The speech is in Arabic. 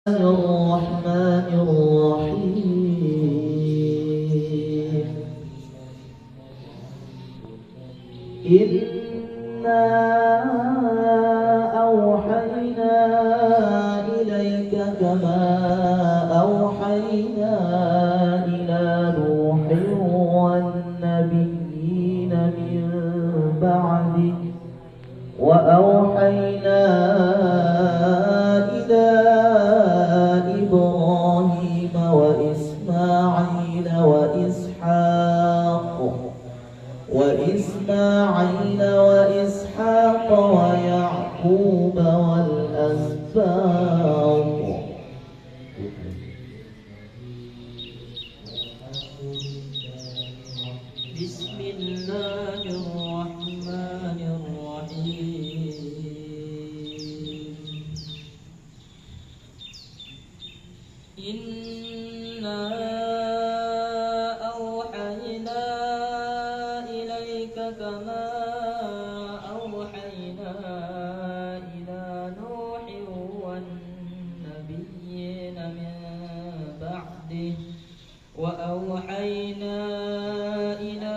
الرحمن الرحيم إنا أوحينا إليك كما أوحينا إلى نوح والنبيين من بعده وأوحينا إلى إبراهيم وإسماعيل وإسحاق ويعقوب والأسباط بسم الله الرحمن الرحيم إنا أوحينا إليك كما أوحينا إلى نوح والنبيين من بعده وأوحينا إلى